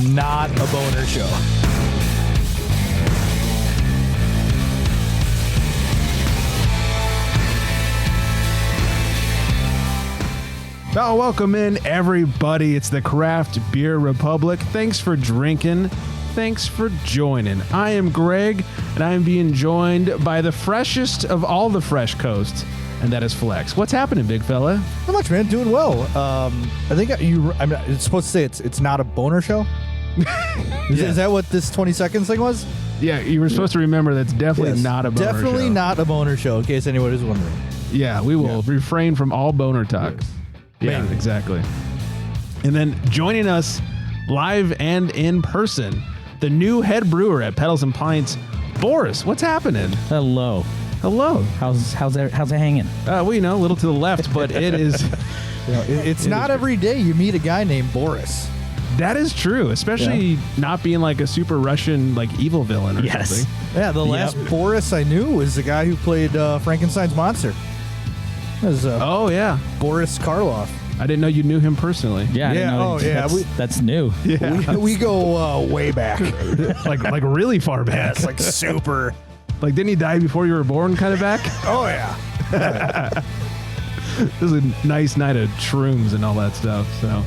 not a boner show. Oh, welcome in, everybody. It's the Craft Beer Republic. Thanks for drinking. Thanks for joining. I am Greg, and I am being joined by the freshest of all the fresh coasts, and that is Flex. What's happening, big fella? Not much, man. Doing well. I think it's supposed to say it's not a boner show. Is that what this 20 seconds thing was? Yeah, you were supposed to remember that's definitely not a boner show. Definitely not a boner show, in case anyone is wondering. Yeah, we will refrain from all boner talk. Yeah, exactly. And then joining us live and in person, the new head brewer at Pedals Pints, Boris. What's happening? Hello. Hello. How's it hanging? Well, a little to the left, but it is. It's not every day you meet a guy named Boris. That is true, especially not being like a super Russian like evil villain or something. Yeah, the last Boris I knew was the guy who played Frankenstein's monster. It was, Boris Karloff. I didn't know you knew him personally. Yeah. That's new. Yeah. We go way back. like really far back. It's like super. Like, didn't he die before you were born kind of back? Oh, yeah. This is a nice night of shrooms and all that stuff. So,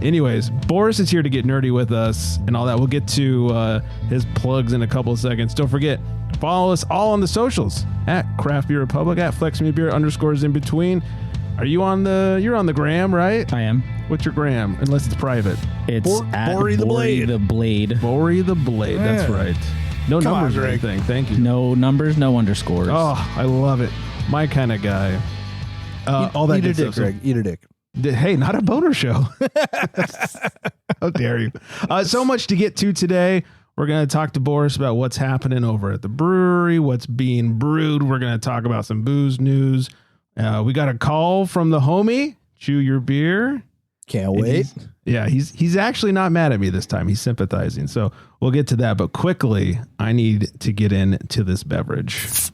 anyways, Boris is here to get nerdy with us and all that. We'll get to his plugs in a couple of seconds. Don't forget, follow us all on the socials at Craft Beer Republic, at FlexMeBeer _ in between. Are you you're on the gram, right? I am. What's your gram? Unless it's private. It's at Bory the Blade. Bory the Blade. Yeah. That's right. No Come numbers on, or Greg. anything. Thank you. No numbers, no underscores. Oh, I love it. My kind of guy. All that Eat a good dick, stuff. Greg. Eat a dick. Hey, not a boner show. How dare you? So much to get to today. We're going to talk to Boris about what's happening over at the brewery, what's being brewed. We're going to talk about some booze news. We got a call from the homie. Chew your beer. Can't wait. He's actually not mad at me this time. He's sympathizing. So we'll get to that. But quickly, I need to get into this beverage.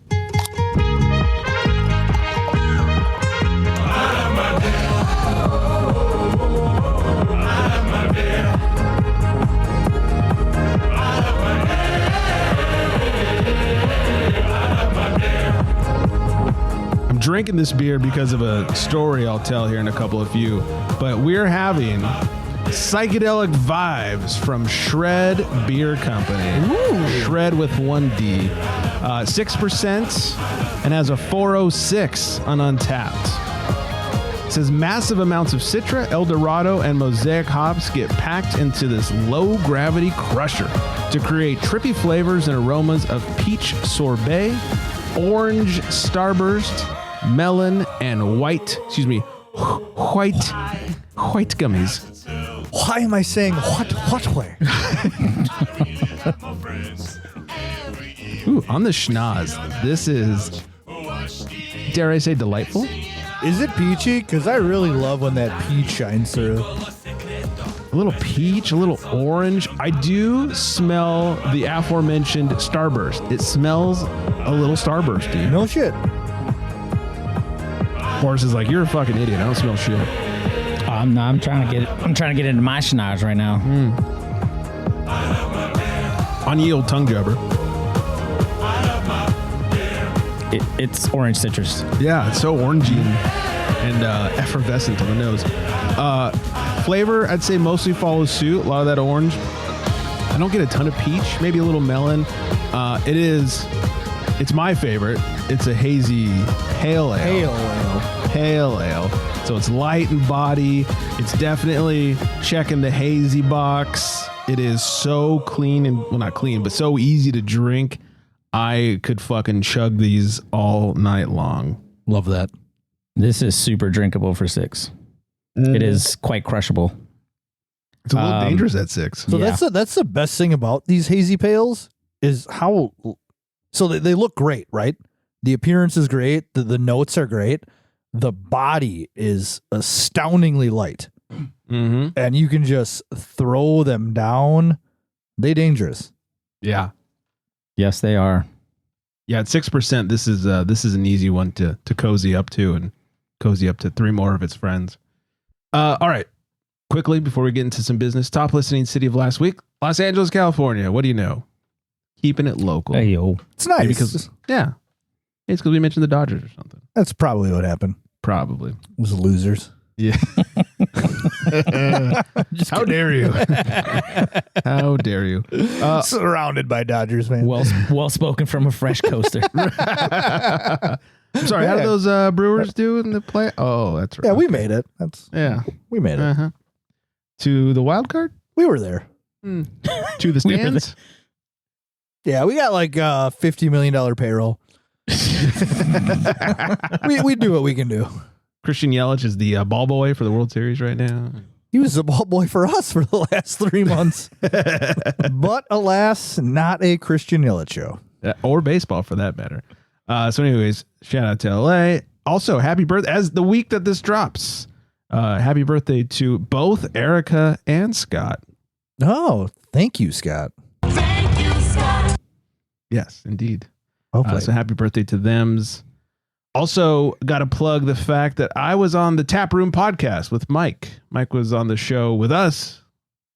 Drinking this beer because of a story I'll tell here in a couple of few, but we're having psychedelic vibes from Shred Beer Company. Ooh. Shred with 1D, 6% and has a 406 on Untapped. It says massive amounts of Citra, El Dorado, and Mosaic hops get packed into this low gravity crusher to create trippy flavors and aromas of peach sorbet, orange starburst, melon, and white gummies. Why am I saying what way? Ooh, on the schnoz, this is, dare I say, delightful? Is it peachy? Because I really love when that peach shines through. A little peach, a little orange. I do smell the aforementioned starburst. It smells a little starbursty. No shit. Boris is like, you're a fucking idiot. I don't smell shit. I'm trying to get into my schnoz right now. On ye old tongue jabber. It's orange citrus. Yeah, it's so orangey and effervescent on the nose. Flavor, I'd say mostly follows suit. A lot of that orange. I don't get a ton of peach. Maybe a little melon. It's my favorite. It's a hazy pale ale. So it's light in body. It's definitely checking the hazy box. It is so clean and, well, not clean, but so easy to drink. I could fucking chug these all night long. Love that. This is super drinkable for 6. It is quite crushable. It's a little dangerous at 6. So that's the best thing about these hazy pales is how. So they look great, right? The appearance is great. The notes are great. The body is astoundingly light. Mm-hmm. And you can just throw them down. They dangerous. Yeah. Yes, they are. Yeah, at 6%, this is an easy one to cozy up to and cozy up to 3 more of its friends. All right. quickly, before we get into some business, top listening city of last week, Los Angeles, California. What do you know? Keeping it local. Hey, yo. It's nice. It's because we mentioned the Dodgers or something. That's probably what happened. Probably. It was losers. Yeah. How dare you? How dare you? Surrounded by Dodgers, man. Well spoken from a fresh coaster. I'm sorry. How did those Brewers do in the play? Oh, that's right. Yeah, we made it. We made it. Uh-huh. To the wild card? We were there. To the stands? Yeah, we got like $50 million payroll. we do what we can do. Christian Yelich is the ball boy for the World Series right now. He was the ball boy for us for the last 3 months. But alas, not a Christian Yelich show. Or baseball for that matter. So anyways, shout out to LA. Also, happy birthday. As the week that this drops, happy birthday to both Erica and Scott. Oh, thank you, Scott. Thank you, Scott. Yes, indeed. Hopefully. So happy birthday to thems. Also, got to plug the fact that I was on the Tap Room podcast with Mike. Mike was on the show with us.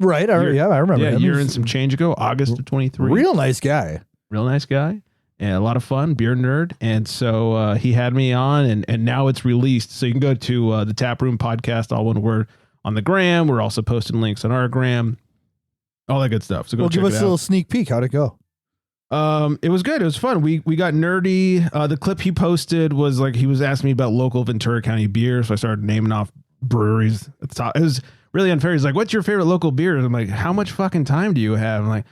Right. I remember. Yeah, him. a year and some change ago, August of 23. Real nice guy. Real nice guy. And a lot of fun, beer nerd. And so he had me on, and now it's released. So you can go to the Tap Room podcast, all one word, on the gram. We're also posting links on our gram. All that good stuff. So go check give us it a out. little sneak peek. How'd it go? It was good. It was fun. We got nerdy. The clip he posted was like he was asking me about local Ventura County beer, so I started naming off breweries at the top. It was really unfair. He's like, "What's your favorite local beer?" I'm like, "How much fucking time do you have?" I'm like,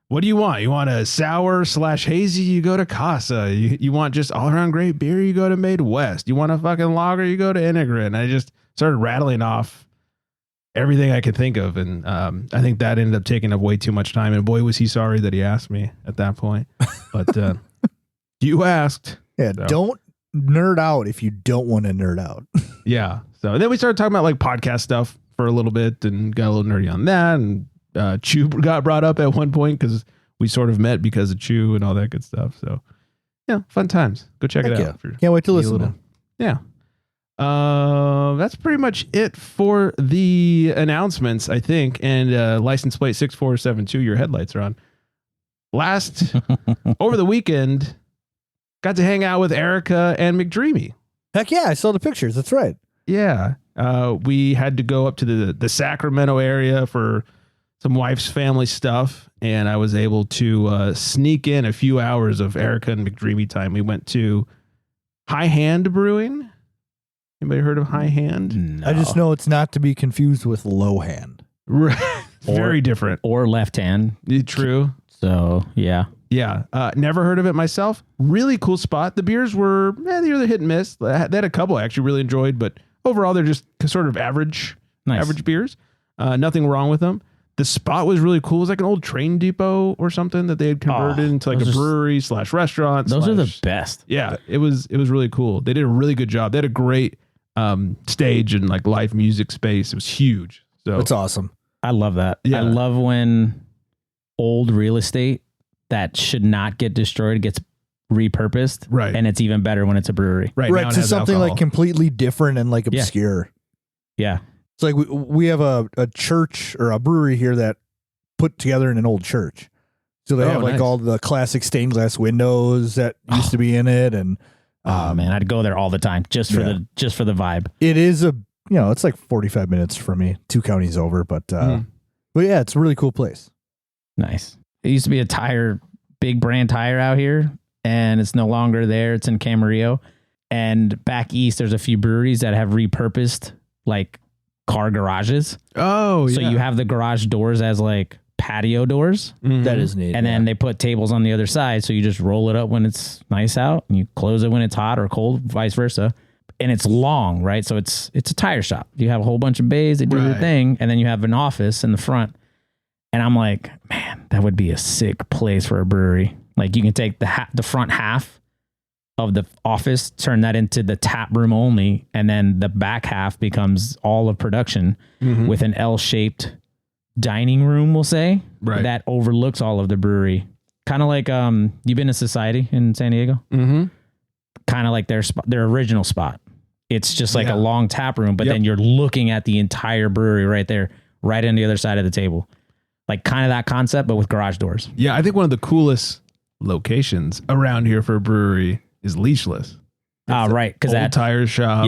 "What do you want? You want a sour / hazy? You go to Casa. You want just all around great beer? You go to Made West. You want a fucking lager? You go to Integrin." And I just started rattling off everything I could think of, and I think that ended up taking up way too much time. And boy, was he sorry that he asked me at that point. But you asked. Yeah, So. Don't nerd out if you don't want to nerd out. Yeah. So then we started talking about like podcast stuff for a little bit, and got a little nerdy on that. And Chew got brought up at one point because we sort of met because of Chew and all that good stuff. So yeah, fun times. Go check it out. Yeah. Can't wait to listen to him. Yeah. That's pretty much it for the announcements, I think. And license plate 6472, your headlights are on. Over the weekend, got to hang out with Erica and McDreamy. Heck yeah, I saw the pictures. That's right. Yeah. We had to go up to the Sacramento area for some wife's family stuff, and I was able to sneak in a few hours of Erica and McDreamy time. We went to High Hand Brewing. Anybody heard of High Hand? No. I just know it's not to be confused with Low Hand. Right. Very different. Or left hand. True. So, yeah. Yeah. Never heard of it myself. Really cool spot. The beers were, they're hit and miss. They had a couple I actually really enjoyed, but overall they're just sort of average beers. Nothing wrong with them. The spot was really cool. It was like an old train depot or something that they had converted into like a brewery / restaurant. Those are the best. Yeah, it was really cool. They did a really good job. They had a great stage and like live music space. It was huge. So That's awesome. I love that. Yeah. I love when old real estate that should not get destroyed gets repurposed. Right. And it's even better when it's a brewery. right now it To has something alcohol. like completely different and like obscure. Yeah. It's like we have a church or a brewery here that put together in an old church. So they have like nice. all the classic stained glass windows that used to be in it, and Oh man, I'd go there all the time just for the vibe. it is it's like 45 minutes from me, 2 counties over, but yeah, it's a really cool place. Nice. It used to be a big brand tire out here, and it's no longer there. It's in Camarillo. And back east, there's a few breweries that have repurposed like car garages. Oh, yeah. So you have the garage doors as like patio doors. Mhm. That is neat. And then they put tables on the other side. So you just roll it up when it's nice out and you close it when it's hot or cold, vice versa. And it's long, right? So it's a tire shop. You have a whole bunch of bays that do their Right. thing. And then you have an office in the front. And I'm like, man, that would be a sick place for a brewery. Like you can take the front half of the office, turn that into the tap room only. And then the back half becomes all of production with an L-shaped dining room, we'll say, Right. that overlooks all of the brewery. Kind of like you've been to Society in San Diego, Mm-hmm. kind of like their original spot. It's just like Yeah. a long tap room, but Yep. then you're looking at the entire brewery right there, right on the other side of the table. Like kind of that concept, but with garage doors. Yeah, I think one of the coolest locations around here for a brewery is Leashless. Right. Because Old that, tire shop.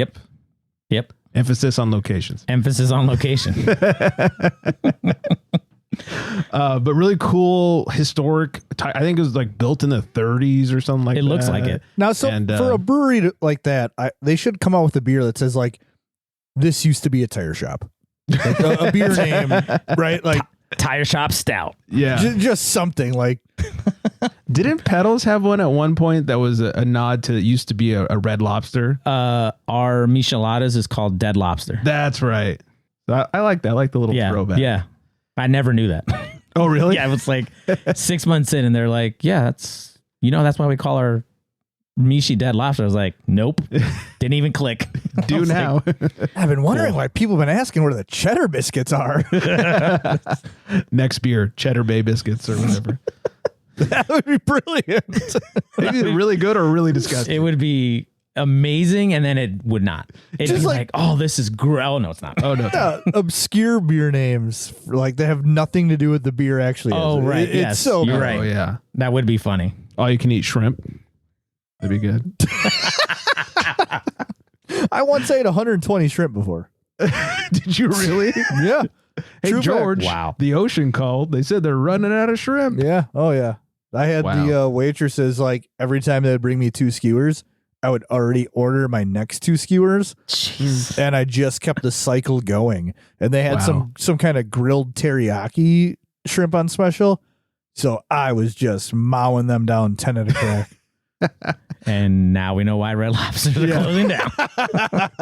Yep. Emphasis on locations. Emphasis on location. But really cool, historic. I think it was like built in the 30s or something like that. It looks like it. Now, so And, for a brewery like that, they should come out with a beer that says like, "This used to be a tire shop." Like a beer name, right? Like Tire shop stout. Yeah. just something like. Didn't Pedals have one at one point that was a nod to it used to be a Red Lobster? Our micheladas is called Dead Lobster. That's right. I like that. I like the little Yeah. throwback. Yeah. I never knew that. Oh, really? Yeah. It was like 6 months in and they're like, yeah, that's why we call our Michi Dead Lobster. I was like, nope. Didn't even click. Do now. I've been wondering why people have been asking where the cheddar biscuits are. Next beer, Cheddar Bay biscuits or whatever. That would be brilliant. Maybe really good or really disgusting. It would be amazing and then it would not. It'd Just be like- like, oh, this is great. Oh, no, it's not. Oh, no. Obscure beer names, like they have nothing to do with the beer actually. Oh, is. right. It's Yes, so you're good. right. Oh, yeah. That would be funny. All you can eat shrimp. That'd be good. I once ate 120 shrimp before. Did you really? Yeah. Hey, True fact. George. Wow. The ocean called. They said they're running out of shrimp. Yeah. Oh, yeah. I had the waitresses, like, every time they'd bring me 2 skewers, I would already order my next 2 skewers. Jeez. And I just kept the cycle going. And they had Wow. some kind of grilled teriyaki shrimp on special. So I was just mowing them down 10 at a crack. And now we know why Red Lobsters are closing down.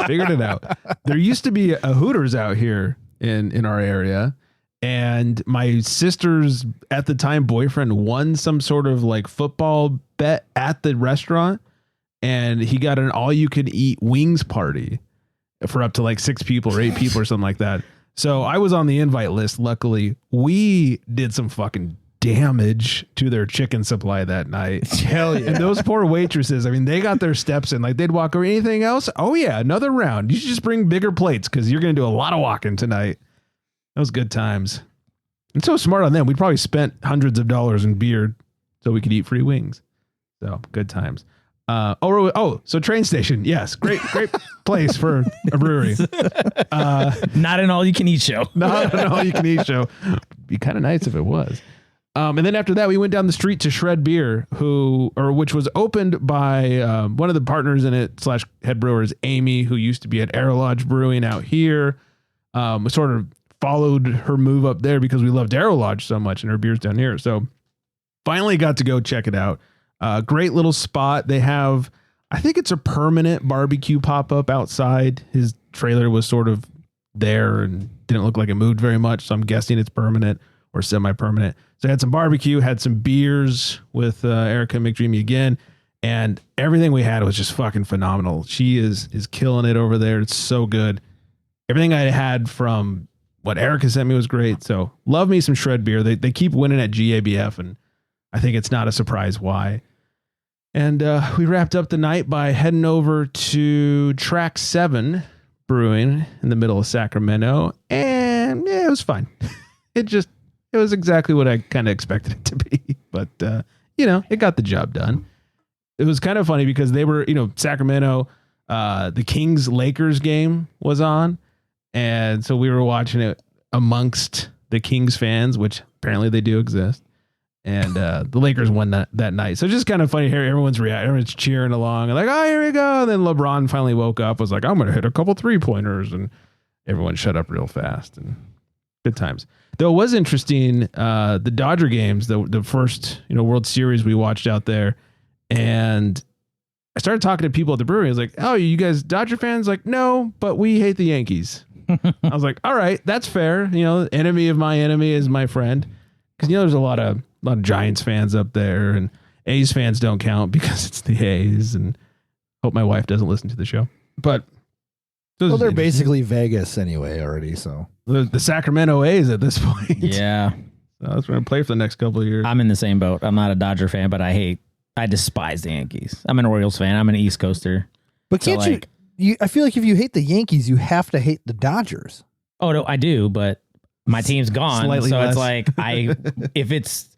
Figured it out. There used to be a Hooters out here in our area. And my sister's at the time boyfriend won some sort of like football bet at the restaurant. And he got an all you could eat wings party for up to like 6 people or 8 people or something like that. So I was on the invite list. Luckily, we did some fucking damage to their chicken supply that night. Hell yeah. And those poor waitresses, I mean, they got their steps in. Like they'd walk over. Anything else? Oh yeah, another round. You should just bring bigger plates because you're going to do a lot of walking tonight. That was good times. And so smart on them. We probably spent hundreds of dollars in beer so we could eat free wings. So good times. So train station. Yes. Great place for a brewery. Not an all you can eat show. Not an all you can eat show. Be kind of nice if it was. And then after that, we went down the street to Shred Beer, which was opened by one of the partners in it / head brewers, Amy, who used to be at Air Lodge Brewing out here. We sort of followed her move up there because we loved Aero Lodge so much and her beers down here. So finally got to go check it out. Great little spot. They have, I think it's a permanent barbecue pop-up outside. His trailer was sort of there and didn't look like it moved very much. So I'm guessing it's permanent or semi-permanent. So I had some barbecue, had some beers with Erica McDreamy again. And everything we had was just fucking phenomenal. She is killing it over there. It's so good. Everything I had from what Erica sent me was great. So love me some Shred Beer. They keep winning at GABF, and I think it's not a surprise why. And we wrapped up the night by heading over to Track 7 Brewing in the middle of Sacramento. And yeah, it was fine. It was exactly what I kind of expected it to be. But, it got the job done. It was kind of funny because they were, Sacramento, the Kings-Lakers game was on. And so we were watching it amongst the Kings fans, which apparently they do exist. And the Lakers won that night. So just kind of funny here. Everyone's reacting. Everyone's cheering along. And like, oh, here we go. And then LeBron finally woke up, was like, I'm going to hit a couple 3-pointers. And everyone shut up real fast. And good times. Though it was interesting, the Dodger games, the first World Series we watched out there. And I started talking to people at the brewery. I was like, oh, you guys Dodger fans? Like, no, but we hate the Yankees. I was like, all right, that's fair. Enemy of my enemy is my friend. Because there's a lot of Giants fans up there, and A's fans don't count because it's the A's. And hope my wife doesn't listen to the show. But Well, they're basically Vegas anyway already. So the Sacramento A's at this point. Yeah. So that's going to play for the next couple of years. I'm in the same boat. I'm not a Dodger fan, but I despise the Yankees. I'm an Orioles fan. I'm an East Coaster. but So, can't you? like, I feel like if you hate the Yankees, you have to hate the Dodgers. Oh no, I do, but my team's gone, Slightly so less. it's like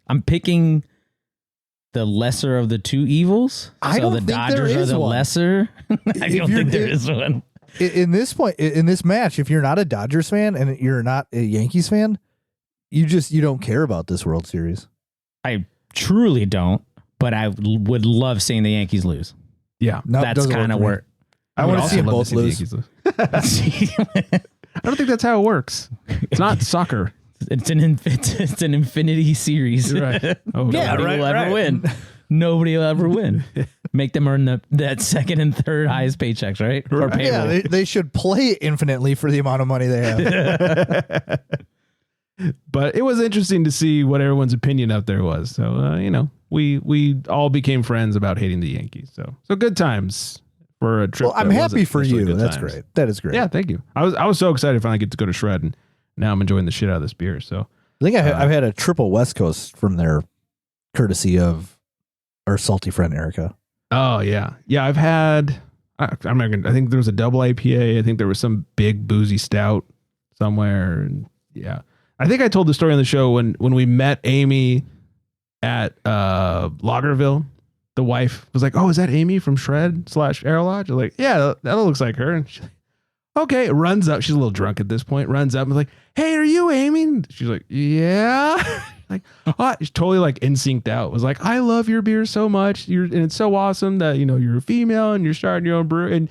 I'm picking the lesser of the two evils. I so don't the think there Dodgers are is the one. lesser. I If don't you're- think there is one. In this match, if you're not a Dodgers fan and you're not a Yankees fan, you don't care about this World Series. I truly don't, but I would love seeing the Yankees lose. Yeah. No, it That's doesn't kind of work where. I would want to also see them love both see the lose. Yankees I don't think that's how it works. It's not soccer. It's an infinity series. Right. Oh, Yeah, Nobody right, will ever right. win. Nobody will ever win. Make them earn that second and third highest paychecks, right? Or Right. payroll. Yeah, they should play infinitely for the amount of money they have. But it was interesting to see what everyone's opinion out there was. So, we all became friends about hating the Yankees. So good times for a trip. Well, I'm that happy wasn't for necessarily you. good That's times. great. That is great. Yeah, thank you. I was so excited to finally get to go to Shred, and now I'm enjoying the shit out of this beer. So I think I've had a triple West Coast from there, courtesy of our salty friend Erica. oh yeah, I've had. I'm not gonna. I think there was a double IPA. I think there was some big boozy stout somewhere. And yeah, I think I told the story on the show when we met Amy at Lagerville. The wife was like, "Oh, is that Amy from Shred / Air Lodge?" I'm like, "Yeah, that looks like her." And she's like, "Okay." Runs up. She's a little drunk at this point. Runs up and is like, "Hey, are you Amy?" And she's like, "Yeah." Like, oh, she's totally like insynced out. Was like, "I love your beer so much. And it's so awesome that you're a female and you're starting your own brew." And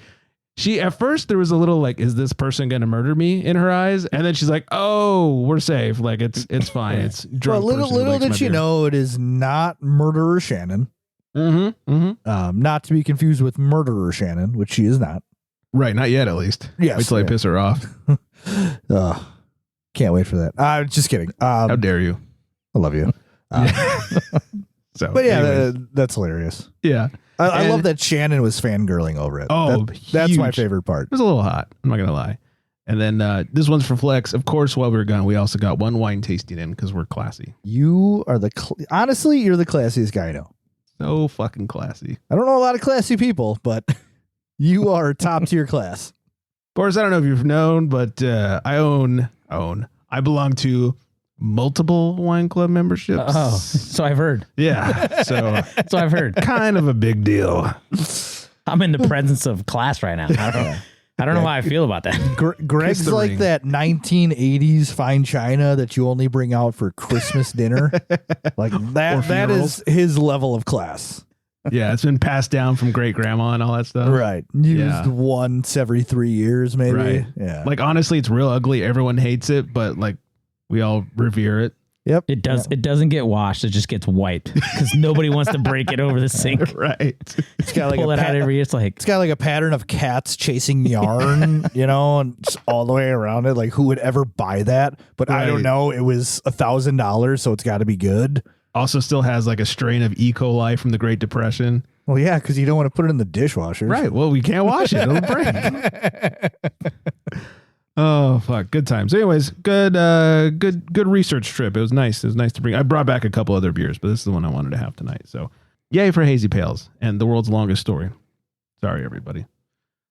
she at first there was a little like, "Is this person gonna murder me?" in her eyes, and then she's like, "Oh, we're safe. Like it's fine. It's drunk." Well, little did she know it is not Murderer Shannon. Mm-hmm. Not to be confused with Murderer Shannon, which she is not. Right, not yet at least. Yes, Wait till I yeah. piss her off. Can't wait for that. Just kidding. How dare you? I love you. So, But yeah, anyways. that's hilarious. Yeah. I And- love that Shannon was fangirling over it. Oh, that's my huge. favorite part. It was a little hot. I'm not gonna lie. And then this one's for Flex. Of course, while we were gone, we also got one wine tasting in because we're classy. You are honestly, you're the classiest guy I know. So fucking classy. I don't know a lot of classy people, but you are top tier class. Boris, I don't know if you've known, but I belong to multiple wine club memberships. Oh, so I've heard. Yeah. So So I've heard. kind of a big deal. I'm in the presence of class right now. I don't know how I feel about that. Greg's the like ring. that 1980s fine china that you only bring out for Christmas dinner. Like that funerals. is his level of class. Yeah, it's been passed down from great grandma and all that stuff. Right. Used Yeah. once every 3 years, maybe. Right. Yeah. Like honestly, it's real ugly. Everyone hates it, but like we all revere it. Yep. It doesn't get washed. It just gets wiped because nobody wants to break it over the sink. Right. It's got like Pull a it out every year. It's like, it's got like a pattern of cats chasing yarn, and just all the way around it. Like, who would ever buy that? But I don't Right. know. It was $1,000, so it's got to be good. Also still has like a strain of E. coli from the Great Depression. Well, yeah, because you don't want to put it in the dishwasher. Right. Well, we can't wash it. It'll break. Oh, fuck. Good times. Anyways, good research trip. It was nice. It was nice to bring. I brought back a couple other beers, but this is the one I wanted to have tonight. So yay for Hazy Pales and the world's longest story. Sorry, everybody.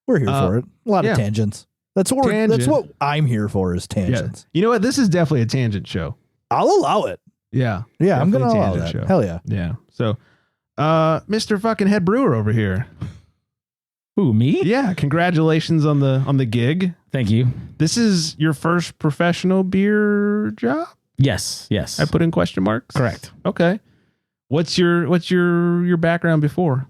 We're here for it. A lot yeah. of tangents. That's what that's what I'm here for is Yeah. tangents. You know what? This is definitely a tangent show. I'll allow it. Yeah. Yeah, I'm Definitely gonna a allow tangent that. show. Hell yeah. Yeah. So, Mr. fucking head brewer over here. who, me? Yeah. Congratulations on the gig. Thank you. This is your first professional beer job? Yes. I put in question marks. Correct. Okay. What's your background before?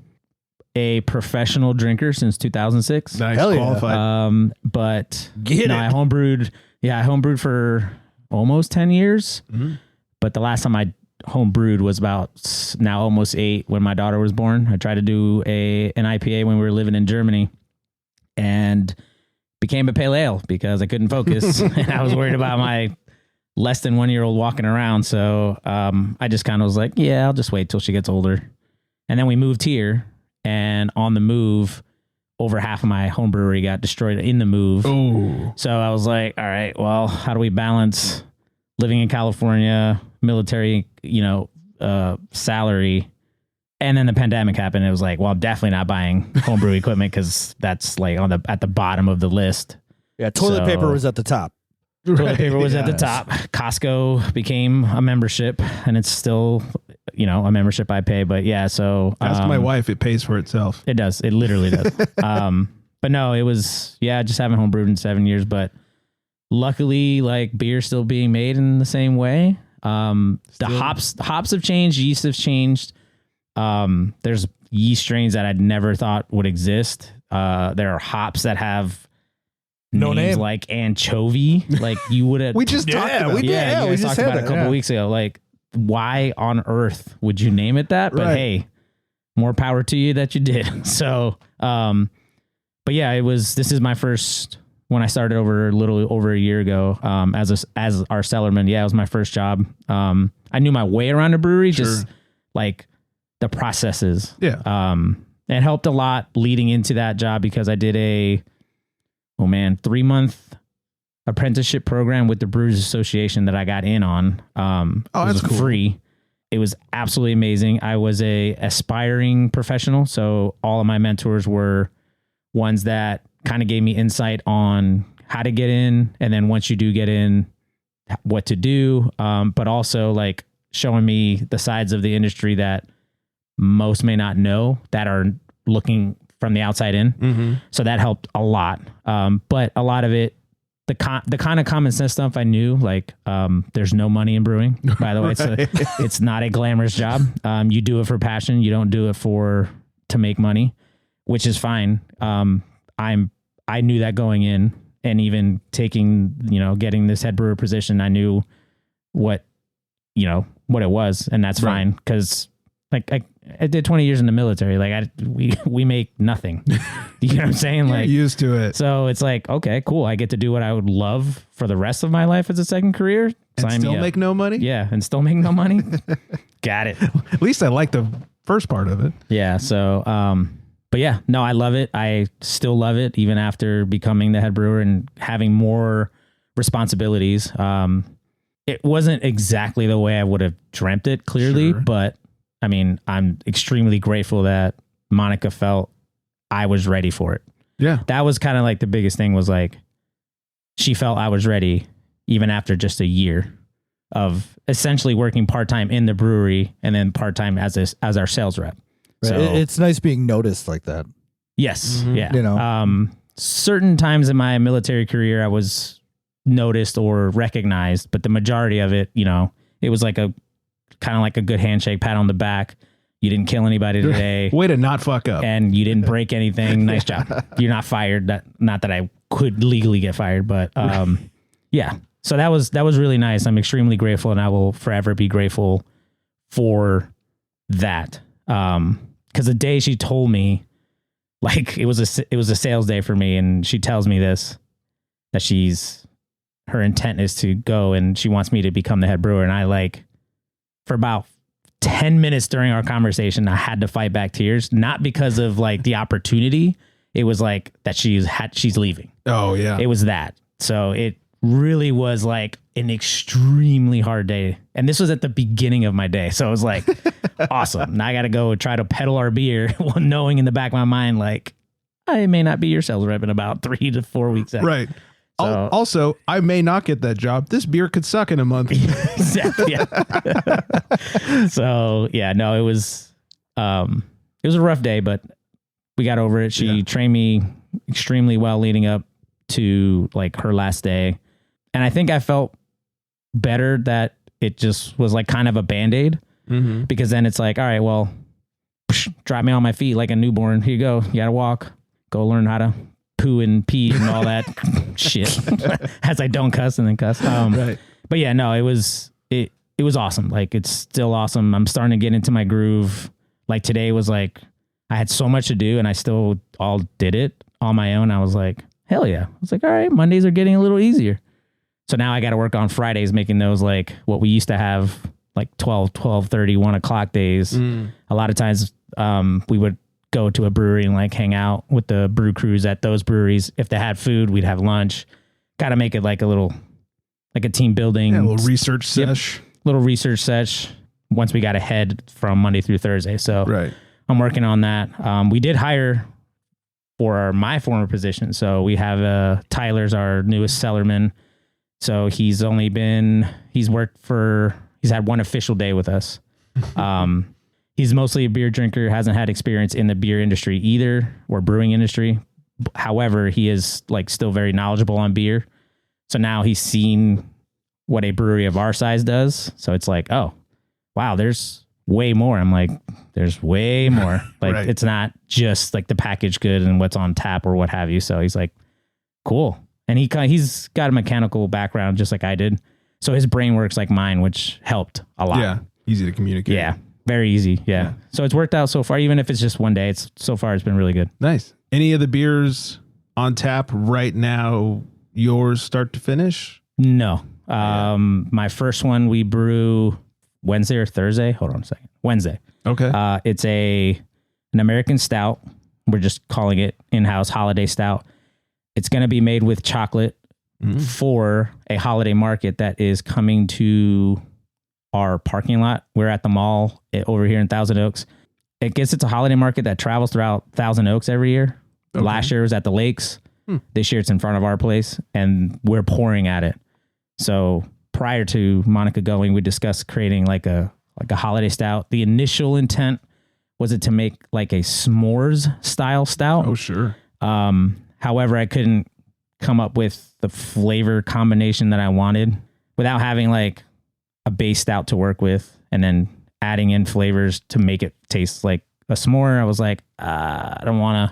A professional drinker since 2006. Nice. Hell yeah. Qualified. But Get I homebrewed. Yeah, I homebrewed for almost 10 years. Mhm. But the last time I homebrewed was about now almost 8 when my daughter was born. I tried to do an IPA when we were living in Germany and became a pale ale because I couldn't focus and I was worried about my less than 1-year-old walking around. So I just kind of was like, yeah, I'll just wait till she gets older. And then we moved here, and on the move, over half of my home brewery got destroyed in the move. Oh. So I was like, all right, well, how do we balance living in California, military, salary And then the pandemic happened. It was like, well, I'm definitely not buying homebrew equipment because that's like at the bottom of the list. Yeah, toilet paper was at the top. Toilet paper was at the top. Costco became a membership, and it's still, a membership I pay. But yeah, so ask my wife; it pays for itself. It does. It literally does. But no, it was just haven't homebrewed in 7 years. But luckily, like beer still being made in the same way. The hops have changed. Yeast have changed. There's yeast strains that I'd never thought would exist. There are hops that have no names name, like anchovy. Like you would have. We just talked about we it. did. Yeah, you we guys just talked had about it a couple weeks ago. Like, why on earth would you name it that? But Right. hey, more power to you that you did. So, but yeah, this is my first. When I started a little over a year ago, as our cellarman, it was my first job. I knew my way around a brewery, just like the processes. Yeah. It helped a lot leading into that job because I did 3-month apprenticeship program with the Brewers Association that I got in on. It was that's cool. free. It was absolutely amazing. I was a aspiring professional, so all of my mentors were ones that kind of gave me insight on how to get in, and then once you do get in, what to do. But also like showing me the sides of the industry that most may not know that are looking from the outside in. Mm-hmm. So that helped a lot. But a lot of it, the kind of common sense stuff I knew, like there's no money in brewing, by the way. It's not a glamorous job. You do it for passion. You don't do it to make money, which is fine. I knew that going in, and even taking, getting this head brewer position, I knew what it was, and that's fine. Cause like I did 20 years in the military. Like we make nothing. You know what I'm saying? Like You're used to it. So it's like, okay, cool. I get to do what I would love for the rest of my life as a second career. And Sign still me up. make no money? Yeah. And still make no money. Got it. At least I like the first part of it. Yeah. So, but yeah, no, I love it. I still love it even after becoming the head brewer and having more responsibilities. It wasn't exactly the way I would have dreamt it, clearly, Sure. but I mean, I'm extremely grateful that Monica felt I was ready for it. Yeah. That was kind of like the biggest thing, was like, she felt I was ready even after just a year of essentially working part-time in the brewery and then part-time as our sales rep. Right. So It's nice being noticed like that. yes. Mhm. Yeah. Certain times in my military career, I was noticed or recognized, but the majority of it, it was like kind of like a good handshake, pat on the back. You didn't kill anybody today. Way to not fuck up. And you didn't break anything. Nice job. You're not fired. Not that I could legally get fired, but yeah. So that was really nice. I'm extremely grateful, and I will forever be grateful for that. Because the day she told me, like it was a sales day for me, and she tells me this, that her intent is to go and she wants me to become the head brewer, and I for about 10 minutes during our conversation, I had to fight back tears, not because of like the opportunity. It was like that she's leaving. Oh yeah. It was that. So it really was like an extremely hard day. And this was at the beginning of my day. So it was like, awesome. Now I got to go try to pedal our beer while knowing in the back of my mind, like, I may not be your sales rep in about 3 to 4 weeks. Right. So, Also, I may not get that job. This beer could suck in a month. exactly. Yeah. So yeah, no, it was a rough day, but we got over it. She trained me extremely well leading up to like her last day. And I think I felt better that it just was like kind of a Band-Aid, because then it's like, all right, well, drop me on my feet like a newborn. Here you go. You got to walk, go learn how to poo and pee and all that shit as I don't cuss and then cuss. Right. But yeah, no, it was awesome. Like, it's still awesome. I'm starting to get into my groove. Like today was like, I had so much to do and I still all did it on my own. I was like, hell yeah. I was like, all right, Mondays are getting a little easier. So now I got to work on Fridays, making those like what we used to have, like 12:30, 1 o'clock days. A lot of times we would go to a brewery and like hang out with the brew crews at those breweries. If they had food, we'd have lunch. Got to make it like a little, like a team building. Yeah, a little research sesh. Little research sesh. once we got ahead from Monday through Thursday. So Right. I'm working on that. We did hire for my former position. So we have Tyler's our newest cellarman. So he's had one official day with us. He's mostly a beer drinker, hasn't had experience in the beer industry either, or brewing industry. However, he is like still very knowledgeable on beer. So now he's seen what a brewery of our size does. So it's like, oh, wow, there's way more. I'm like, there's way more. Like Right. It's not just like the packaged good and what's on tap or what have you. So he's like, cool. And he's got a mechanical background just like I did. So his brain works like mine, which helped a lot. Yeah. Easy to communicate. Yeah. Very easy. Yeah. So it's worked out so far, even if it's just one day, it's been really good. Nice. Any of the beers on tap right now, yours start to finish? No. My first one we brew Wednesday or Thursday. Hold on a second. Wednesday. Okay. It's an American stout. We're just calling it in-house holiday stout. It's going to be made with chocolate for a holiday market that is coming to our parking lot. We're at the mall over here in Thousand Oaks. It's a holiday market that travels throughout Thousand Oaks every year. Okay. Last year it was at the lakes. This year it's in front of our place and we're pouring at it. So prior to Monica going, we discussed creating like a holiday stout. The initial intent was it to make like a s'mores style stout. Oh, sure. However, I couldn't come up with the flavor combination that I wanted without having like a base stout to work with and then adding in flavors to make it taste like a s'more. I was like, I don't want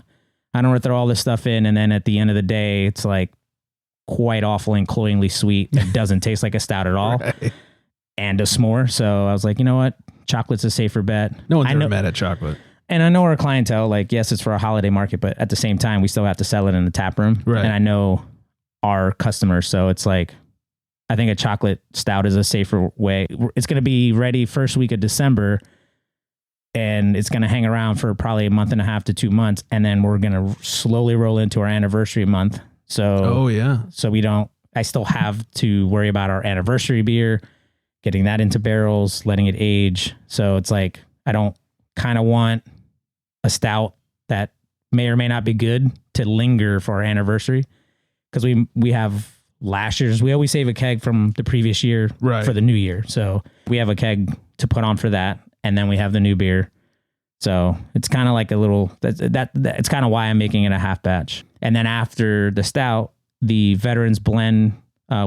to throw all this stuff in. And then at the end of the day, it's like quite awful and cloyingly sweet. It doesn't taste like a stout at all. Right. And a s'more. So I was like, you know what? Chocolate's a safer bet. No one's ever mad at chocolate. And I know our clientele, like, yes, it's for a holiday market, but at the same time, we still have to sell it in the tap room. Right. And I know our customers. So it's like, I think a chocolate stout is a safer way. It's going to be ready first week of December and it's going to hang around for probably a month and a half to 2 months. And then we're going to slowly roll into our anniversary month. So, oh yeah. So I still have to worry about our anniversary beer, getting that into barrels, letting it age. So it's like, I don't kind of want a stout that may or may not be good to linger for our anniversary. Cause we have last year's, we always save a keg from the previous year for the new year. So we have a keg to put on for that. And then we have the new beer. So it's kind of like a little, it's kind of why I'm making it a half batch. And then after the stout, the Veterans Blend,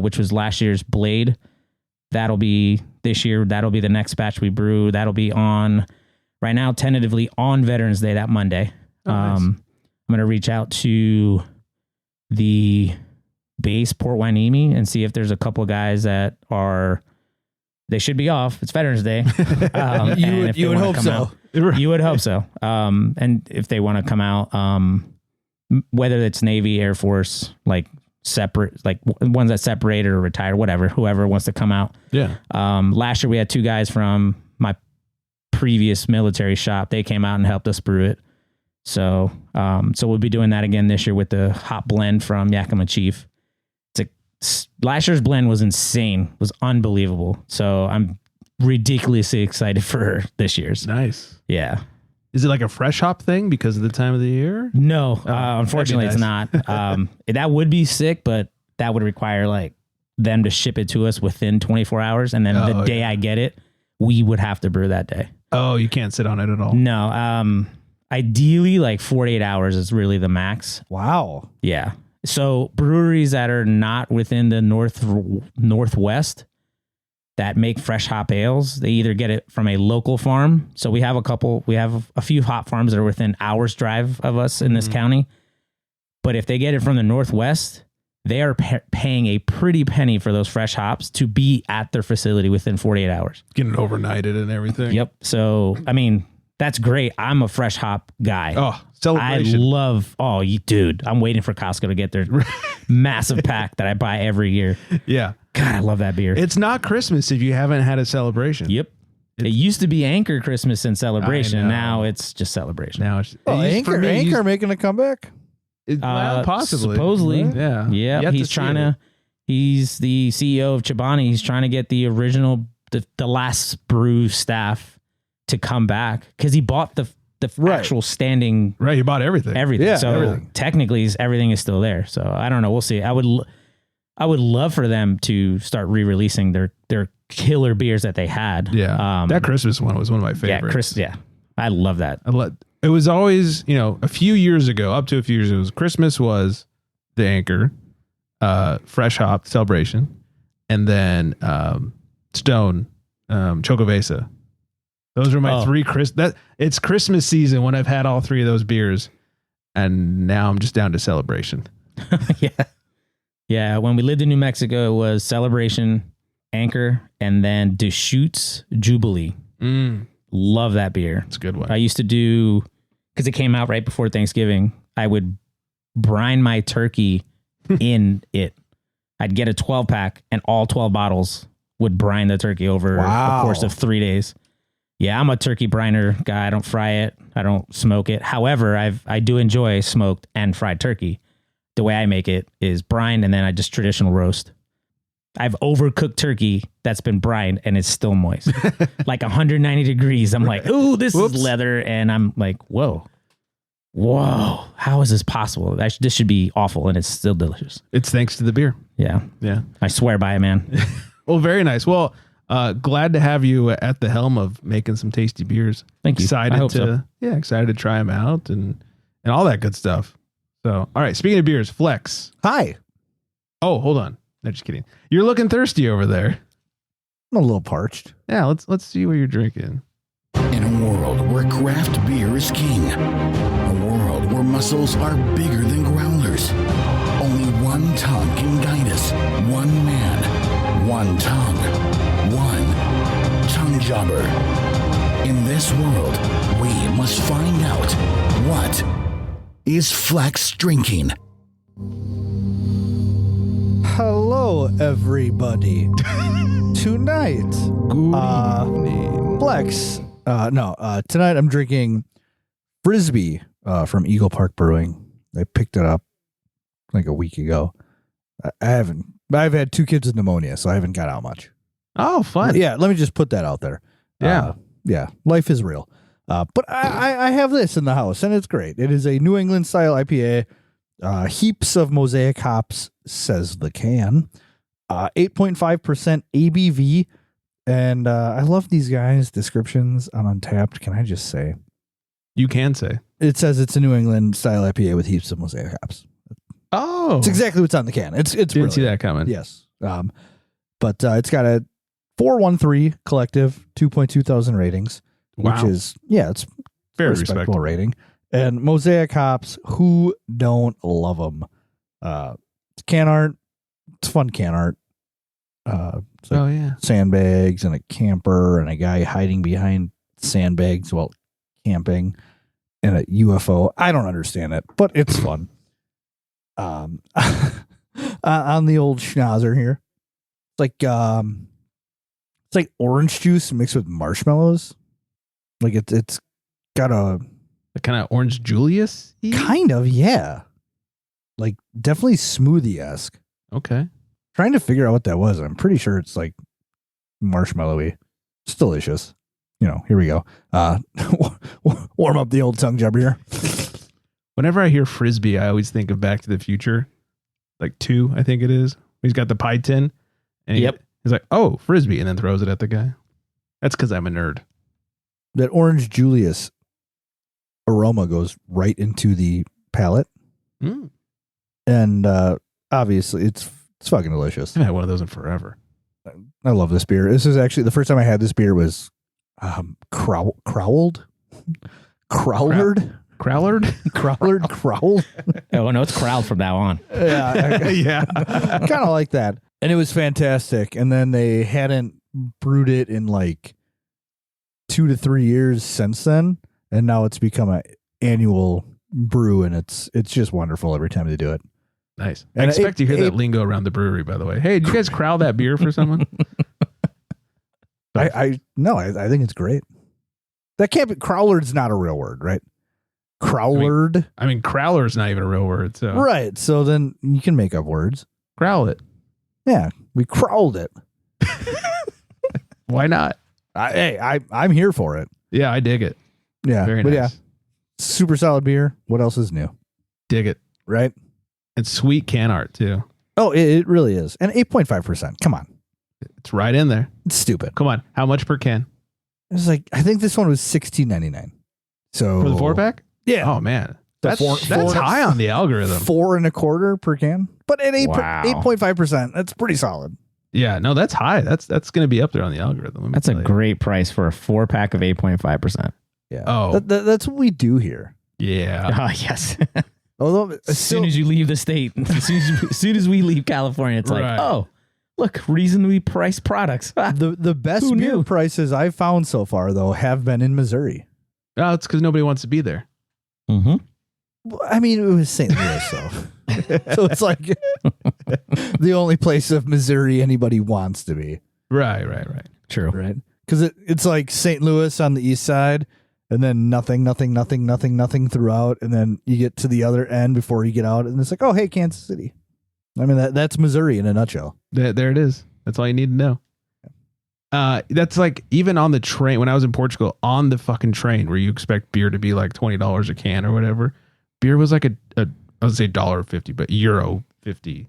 which was last year's Blade, that'll be this year. That'll be the next batch we brew. That'll be on right now, tentatively on Veterans Day, that Monday. Oh, nice. I'm going to reach out to the base Port Hueneme and see if there's a couple of guys that they should be off. It's Veterans Day. You would hope so. You would hope so. And if they want to come out, whether it's Navy, Air Force, like separate, like ones that separated or retired, whoever wants to come out. Yeah. Last year we had 2 guys from my previous military shop. They came out and helped us brew it. So we'll be doing that again this year with the hot blend from Yakima Chief. Last year's blend was insane, was unbelievable. So I'm ridiculously excited for this year's. Nice. Yeah. Is it like a fresh hop thing because of the time of the year? No, unfortunately it's not. That would be sick, but that would require like them to ship it to us within 24 hours. And then the day I get it, we would have to brew that day. Oh, you can't sit on it at all. No. Ideally like 48 hours is really the max. Wow. Yeah. So breweries that are not within the northwest that make fresh hop ales, they either get it from a local farm. So we have a few hop farms that are within hours drive of us in this county. But if they get it from the northwest, they are paying a pretty penny for those fresh hops to be at their facility within 48 hours. Getting overnighted and everything. Yep. So, I mean, that's great. I'm a fresh hop guy. Oh, celebration. Dude, I'm waiting for Costco to get their massive pack that I buy every year. Yeah. God, I love that beer. It's not Christmas if you haven't had a celebration. Yep. It used to be Anchor Christmas and Celebration. Now it's just Celebration. Now it's Anchor making a comeback. Possibly. Supposedly. Yeah. Yeah. He's the CEO of Chobani. He's trying to get the original the last brew staff to come back because he bought the actual standing Right, you bought everything. Yeah, so everything. technically everything is still there. So I don't know. We'll see. I would love for them to start re-releasing their killer beers that they had. Yeah, that Christmas one was one of my favorites. I love that. It was always, a few years ago, up to a few years ago, Christmas was the anchor, fresh hop celebration, and then Stone, Chocovesa. Those are my three it's Christmas season when I've had all three of those beers, and now I'm just down to celebration. Yeah. When we lived in New Mexico, it was Celebration, Anchor, and then Deschutes Jubilee. Love that beer. It's a good one. I used to do, because it came out right before Thanksgiving, I would brine my turkey in it. I'd get a 12-pack and all 12 bottles would brine the turkey over the course of 3 days. Yeah, I'm a turkey briner guy. I don't fry it. I don't smoke it. However, I do enjoy smoked and fried turkey. The way I make it is brined and then I just traditional roast. I've overcooked turkey that's been brined and it's still moist. Like 190 degrees. I'm like, ooh, this is leather. And I'm like, whoa, how is this possible? This should be awful and it's still delicious. It's thanks to the beer. Yeah. I swear by it, man. Well, very nice. Well, glad to have you at the helm of making some tasty beers. Thank you. Excited to try them out and all that good stuff. So, all right. Speaking of beers, Flex. Hi. Oh, hold on. No, just kidding. You're looking thirsty over there. I'm a little parched. Yeah, let's see what you're drinking. In a world where craft beer is king, a world where muscles are bigger than growlers, only one tongue can guide us. One man, one tongue, one tongue jobber. In this world, we must find out what is Flex drinking. Hello, everybody. Tonight, Flex. Tonight I'm drinking Frisbee from Eagle Park Brewing. I picked it up like a week ago. I've had 2 kids with pneumonia, so I haven't got out much. Oh, fun. Yeah, let me just put that out there. Yeah, life is real. But I have this in the house, and it's great. It is a New England style IPA. Heaps of mosaic hops, says the can. 8.5% ABV. And I love these guys' descriptions on Untapped. Can I just say? You can say. It says it's a New England style IPA with heaps of mosaic hops. Oh. It's exactly what's on the can. It's Didn't see that coming. Yes. But it's got a 413 collective, 2.2 thousand ratings. Wow. Which is, it's very respectable rating. And mosaic hops, who don't love them? It's can art. It's fun can art. It's like sandbags and a camper and a guy hiding behind sandbags while camping and a UFO. I don't understand it, but it's fun. On the old schnauzer here, it's like orange juice mixed with marshmallows. Like it's got a kind of orange Julius. Kind of, yeah. Like definitely smoothie-esque. Okay. Trying to figure out what that was. I'm pretty sure it's like marshmallowy. It's delicious. Here we go. Warm up the old tongue jubber here. Whenever I hear Frisbee, I always think of Back to the Future. Like 2, I think it is. He's got the pie tin. And he's like, oh, Frisbee. And then throws it at the guy. That's because I'm a nerd. That orange Julius aroma goes right into the palate. And obviously it's fucking delicious. I've had one of those in forever. I love this beer. This is actually the first time I had this beer was crowled. Crowled. Oh no, it's crowled from now on. Yeah. Kind of like that. And it was fantastic. And then they hadn't brewed it in like 2 to 3 years since then. And now it's become an annual brew, and it's just wonderful every time they do it. Nice. I expect to hear that lingo around the brewery, by the way. Hey, did you guys crowd that beer for someone? I think it's great. That can't be, crowler's not a real word, right? Crowlered. I mean, crowler is not even a real word. So right. So then you can make up words. Growl it. Yeah. We crowled it. Why not? I'm here for it. Yeah, I dig it. Yeah. Very but nice. yeah, super solid beer. What else is new? Dig it. Right? And sweet can art too. Oh, it really is. And 8.5%. Come on. It's right in there. It's stupid. Come on. How much per can? It's like, I think this one was $16.99. So For the 4-pack? Yeah. Oh, man. So That's four- high on the algorithm. 4.25 per can. But at Wow. 8.5%, that's pretty solid. Yeah, no, that's high. That's going to be up there on the algorithm. let me That's a tell you. great price for a 4-pack of 8.5%. Yeah. Oh. That's what we do here. Yeah. Oh, yes. Although As soon as you leave the state, as soon as we leave California, it's Right. like, oh, look, reasonably priced products. the best Who beer knew? prices I've found so far, though, have been in Missouri. Oh, it's because nobody wants to be there. Mm-hmm. Well, I mean, it was St. Louis, so. So it's like the only place of Missouri anybody wants to be. Right. True. Right. Because it's like St. Louis on the east side, and then nothing throughout. And then you get to the other end before you get out, and it's like, oh, hey, Kansas City. I mean, that's Missouri in a nutshell. There it is. That's all you need to know. That's like even on the train when I was in Portugal on the fucking train where you expect beer to be like $20 a can or whatever. Beer was like I would say $1.50, but €1.50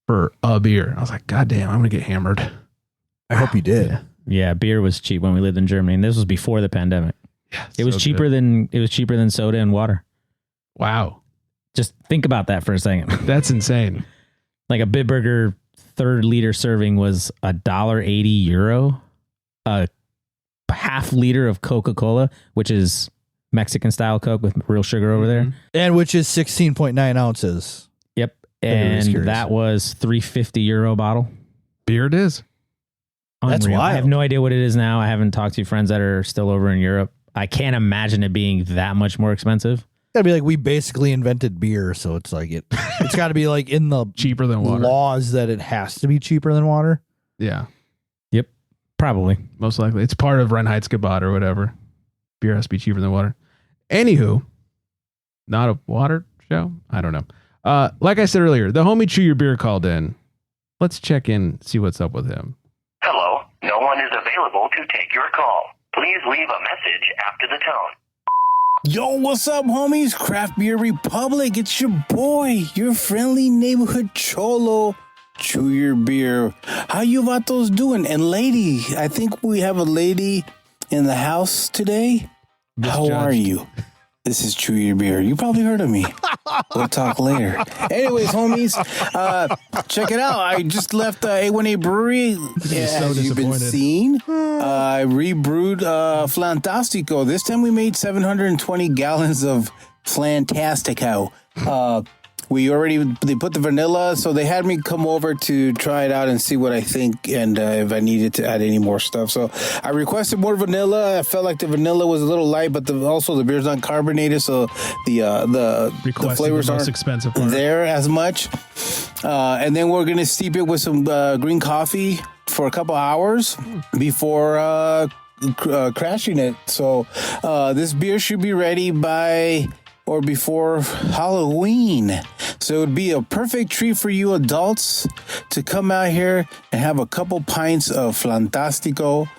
for a beer. I was like, God damn, I'm gonna get hammered. I hope you did. Yeah, beer was cheap when we lived in Germany, and this was before the pandemic. Yeah, It was so cheaper good. than soda and water. Wow, Just think about that for a second. that's insane. Like a Bitburger 3rd liter serving was €1.80. A half liter of Coca-Cola, which is Mexican style Coke with real sugar over there. And which is 16.9 ounces. Yep. I was And curious. that was €3.50 bottle. Beer it is. That's Unreal. I wild. have no idea what it is now. I haven't talked to friends that are still over in Europe. I can't imagine it being that much more expensive. Gotta be like we basically invented beer, so it's like it's got to be like in the Cheaper than water. laws that it has to be cheaper than water. Yeah, Probably. most likely. It's part of Reinheitsgebot or whatever. Beer has to be cheaper than water. Anywho, not a water show? I don't know. Like I said earlier, the homie Chew Your Beer called in. Let's check in, see what's up with him. Hello, no one is available to take your call. Please leave a message after the tone. Yo, what's up, homies? Craft Beer Republic. It's your boy, your friendly neighborhood cholo. Chew Your Beer. How you vatos doing? And lady, I think we have a lady in the house today. How are you? This is Chew Your Beer. You probably heard of me. We'll talk later. Anyways, homies, check it out. I just left A1A Brewery. As you've been disappointed. seeing, I rebrewed Fantastico. This time we made 720 gallons of Fantastico. They put the vanilla, so they had me come over to try it out and see what I think and if I needed to add any more stuff. So I requested more vanilla. I felt like the vanilla was a little light, but also the beer's not carbonated, so the Requested flavors the most aren't expensive part. there as much. And then we're gonna steep it with some green coffee for a couple hours before crashing it. So this beer should be ready by or before Halloween. So it would be a perfect treat for you adults to come out here and have a couple pints of Fantastico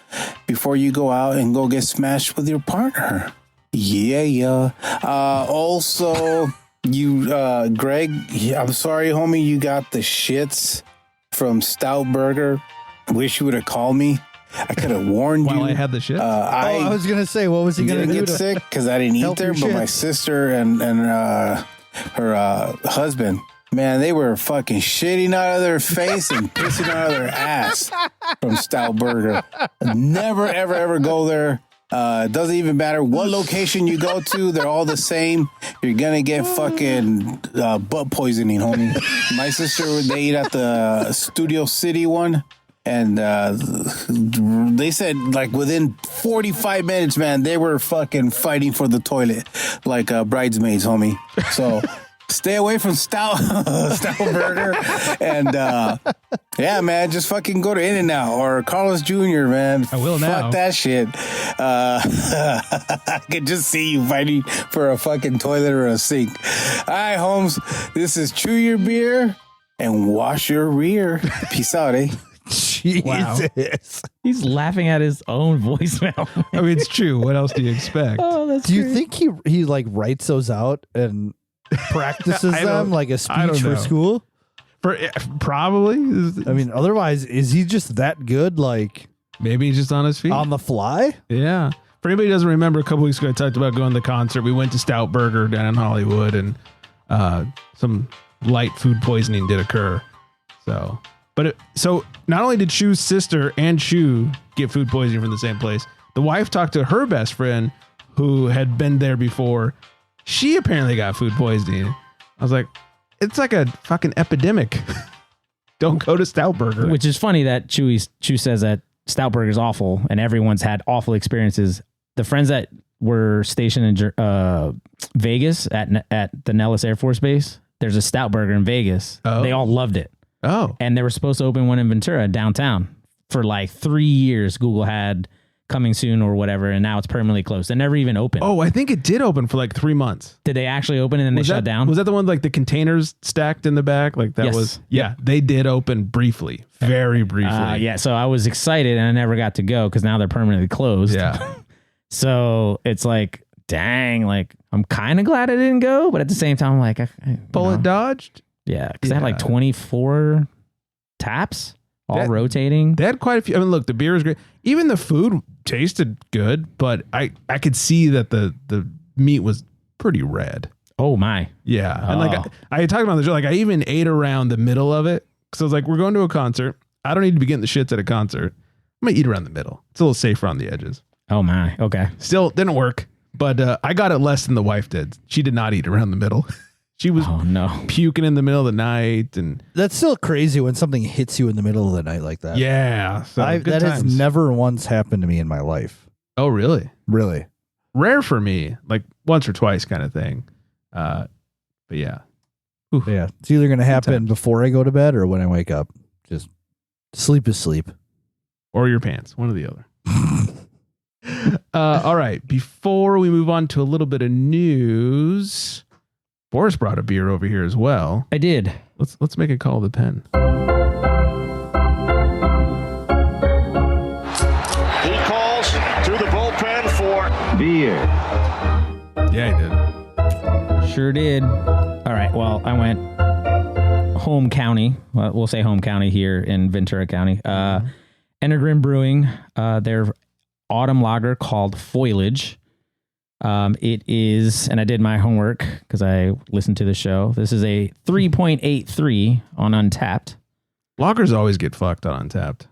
before you go out and go get smashed with your partner. Yeah. Also, you, Greg, I'm sorry, homie, you got the shits from Stout Burger. Wish you would have called me. I could have warned you. While I had the shit. I was gonna say, what was he gonna didn't do? get sick because I didn't eat help there, your but my shit? sister and her husband, man, they were fucking shitting out of their face and pissing out of their ass from Stout Burger. Never, ever go there. It doesn't even matter what location you go to. They're all the same. You're going to get fucking butt poisoning, homie. My sister, they eat at the Studio City one. And they said, like, within 45 minutes, man, they were fucking fighting for the toilet like bridesmaids, homie. So stay away from Stout Burger. And, yeah, man, just fucking go to In-N-Out or Carlos Jr., man. I will now. Fuck that shit. I could just see you fighting for a fucking toilet or a sink. All right, Holmes, this is Chew Your Beer and wash your rear. Peace out, eh? Jesus. He's laughing at his own voicemail. I mean, it's true. What else do you expect? Oh, that's Do you think he like writes those out and practices I don't- them like a I don't speech for know. school? Probably. I mean, otherwise, is he just that good, like Maybe he's just on his feet. on the fly? Yeah. For anybody who doesn't remember, a couple weeks ago, I talked about going to the concert. We went to Stout Burger down in Hollywood, and some light food poisoning did occur. So not only did Shu's sister and Shu get food poisoning from the same place, the wife talked to her best friend who had been there before. She apparently got food poisoning. I was like, it's like a fucking epidemic. Don't go to Stout Burger. Which is funny that Chew says that Stout Burger's awful and everyone's had awful experiences. The friends that were stationed in Vegas at the Nellis Air Force Base, there's a Stout Burger in Vegas. Oh. They all loved it. Oh. And they were supposed to open one in Ventura downtown for like 3 years. Google had coming soon or whatever, and now it's permanently closed. They never even opened. Oh, I think it did open for like 3 months. Did they actually open and then they shut down? Was that the one like the containers stacked in the back? Like that Yes. was, yeah, they did open briefly, very briefly. Yeah, so I was excited and I never got to go because now they're permanently closed. Yeah. So it's like, dang, like I'm kind of glad I didn't go, but at the same time, I'm like, Bullet dodged. Yeah, because I had like Yeah. 24 taps, all That- rotating. They had quite a few. I mean, look, the beer is great. Even the food tasted good, but I could see that the meat was pretty red. Oh my. Yeah. And like Oh. I talked about this, like I even ate around the middle of it. Cause I was like, we're going to a concert. I don't need to be getting the shits at a concert. I'm gonna eat around the middle. It's a little safer on the edges. Oh my. Okay. Still didn't work, but I got it less than the wife did. She did not eat around the middle. She was Oh no. puking in the middle of the night, and That's still crazy when something hits you in the middle of the night like that. yeah, so good that has times. never once happened to me in my life. Oh, really? Really. Rare for me, like once or twice kind of thing. But yeah, Yeah. It's either going to happen times. before I go to bed or when I wake up. Just sleep is sleep. or your pants, one or the other. All right, before we move on to a little bit of news, Boris brought a beer over here as well. I did. Let's make a call to the pen. He calls to the bullpen for Beer. Yeah, he did. Sure did. All right. Well, I went home county. Well, we'll say home county here in Ventura County. Enegrin Brewing, their autumn lager called Foliage. It is, and I did my homework because I listened to the show. This is a 3.83 on Untapped. Lagers always get fucked on Untapped.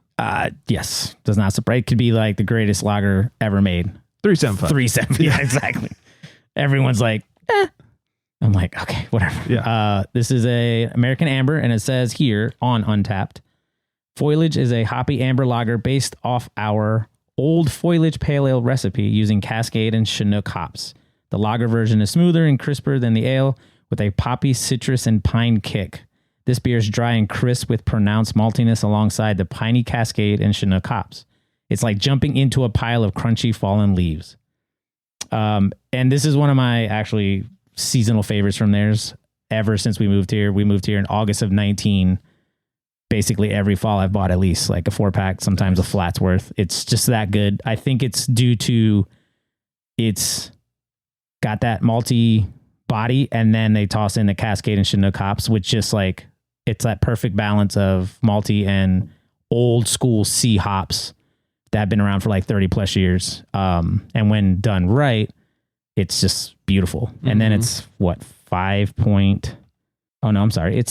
Yes, does not surprise. It could be like the greatest lager ever made. 375. 370. Yeah, exactly. Everyone's like, eh. I'm like, okay, whatever. Yeah. This is a American Amber, and it says here on Untapped, Foliage is a hoppy amber lager based off our old Foliage Pale Ale recipe using Cascade and Chinook hops. The lager version is smoother and crisper than the ale with a poppy, citrus, and pine kick. This beer is dry and crisp with pronounced maltiness alongside the piney Cascade and Chinook hops. It's like jumping into a pile of crunchy fallen leaves. And this is one of my actually seasonal favorites from theirs ever since we moved here. We moved here in August of 19. Basically every fall I've bought at least like a 4-pack, sometimes a flat's worth. It's just that good. I think it's due to it's got that malty body, and then they toss in the Cascade and Chinook hops, which just like, it's that perfect balance of malty and old school C hops that have been around for like 30 plus years. And when done right, it's just beautiful. And then it's what, it's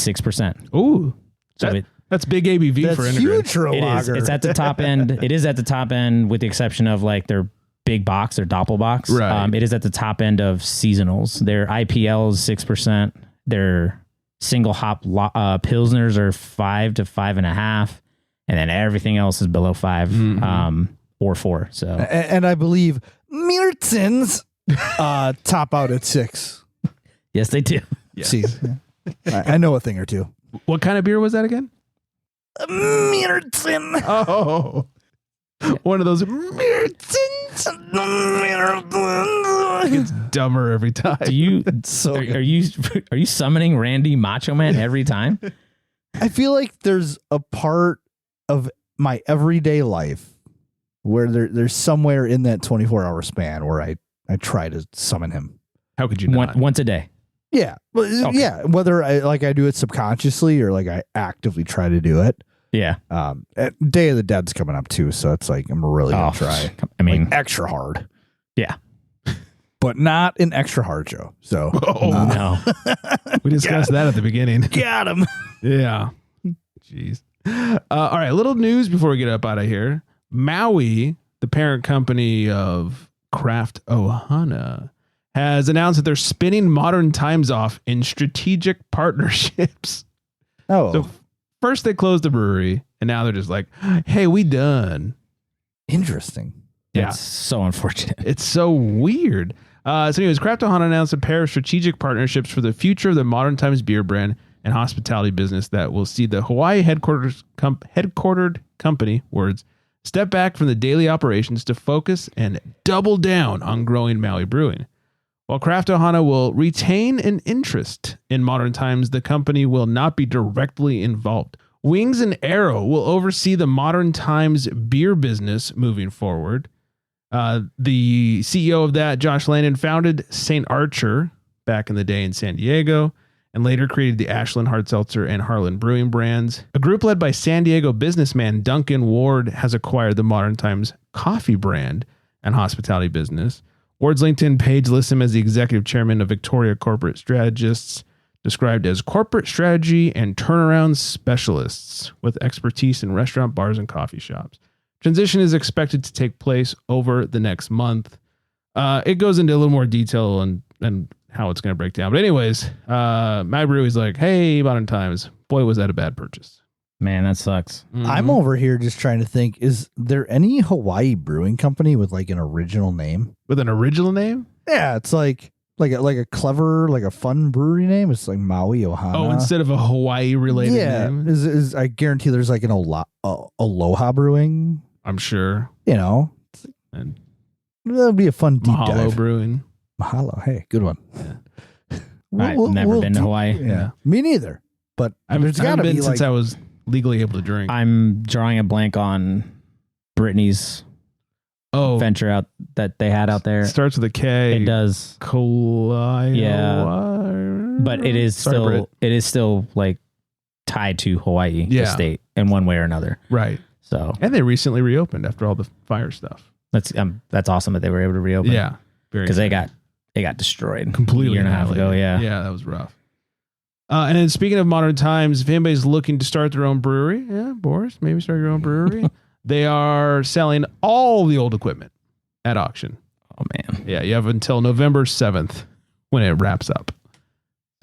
6%. Ooh, So that's big ABV That's for Enegrin. huge for a it is. lager. It's at the top end. It is at the top end with the exception of like their big box, their Doppelbox. Right. It is at the top end of seasonals. Their IPL is 6%. Their single hop Pilsners are 5 to 5.5. And then everything else is below 5 or 4. So and I believe Märzen's top out at 6. yes, they do. See, I know a thing or two. What kind of beer was that again? Märzen. Oh, one of those. It's dumber every time. Do you So are you summoning Randy Macho Man every time? I feel like there's a part of my everyday life where there's somewhere in that 24-hour span where I try to summon him. How could you not? Once a day. Yeah. Okay. Yeah. Whether I do it subconsciously or like I actively try to do it. Yeah. Day of the Dead's coming up too. So it's like, I'm really going to try. I mean, like, extra hard. Yeah. But not an extra hard show. So no. We discussed that at the beginning. Got him. Yeah. Jeez. All right. A little news before we get up out of here. Maui, the parent company of Craft Ohana, has announced that they're spinning Modern Times off in strategic partnerships. Oh. So first they closed the brewery, and now they're just like, hey, we done. Interesting. Yeah. It's so unfortunate. It's so weird. So anyways, Craft Ohana announced a pair of strategic partnerships for the future of the Modern Times beer brand and hospitality business that will see the Hawaii headquartered company, words, step back from the daily operations to focus and double down on growing Maui brewing. While Craft Ohana will retain an interest in Modern Times, the company will not be directly involved. Wings and Arrow will oversee the Modern Times beer business moving forward. The CEO of that, Josh Landon, founded St. Archer back in the day in San Diego and later created the Ashland Hard Seltzer and Harlan Brewing brands. A group led by San Diego businessman Duncan Ward has acquired the Modern Times coffee brand and hospitality business. Ward's LinkedIn page lists him as the executive chairman of Victoria Corporate Strategists, described as corporate strategy and turnaround specialists with expertise in restaurant, bars, and coffee shops. Transition is expected to take place over the next month. It goes into a little more detail and how it's going to break down. But anyways, my brewery's like, hey, Modern Times, boy, was that a bad purchase. Man, that sucks. I'm over here just trying to think, is there any Hawaii brewing company with like an original name? With an original name? Yeah, it's like a clever, like a fun brewery name. It's like Maui Ohana. Oh, instead of a Hawaii related name? Is I guarantee there's like an Aloha Brewing. I'm sure. You know, And that'd be a fun deep Mahalo dive. Brewing. Mahalo, hey, good one. I've never been to Hawaii. Yeah, me neither. But there's I got haven't to been be since like I was legally able to drink. I'm drawing a blank on Brittany's venture out that they had out there. Starts with a K. It does. Yeah. But it is still like tied to Hawaii, the state, in one way or another. Right. So, and they recently reopened after all the fire stuff. that's awesome that they were able to reopen. Yeah. Because they got destroyed completely a year and a half ago. Yeah. Yeah, that was rough. And then speaking of Modern Times, if anybody's looking to start their own brewery, Boris, maybe start your own brewery. They are selling all the old equipment at auction. Oh man. Yeah, you have until November 7th when it wraps up.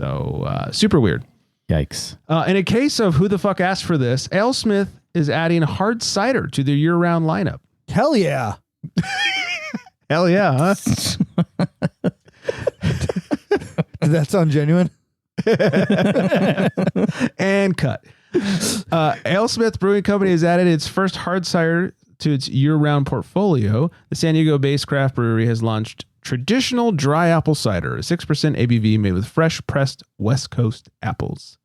So super weird. Yikes. In a case of who the fuck asked for this, AleSmith is adding hard cider to their year-round lineup. hell yeah. Hell yeah, huh? Did that sound genuine? And cut. AleSmith Brewing Company has added its first hard cider to its year-round portfolio. The San Diego-based craft brewery has launched traditional dry apple cider, a 6% ABV made with fresh pressed West Coast apples.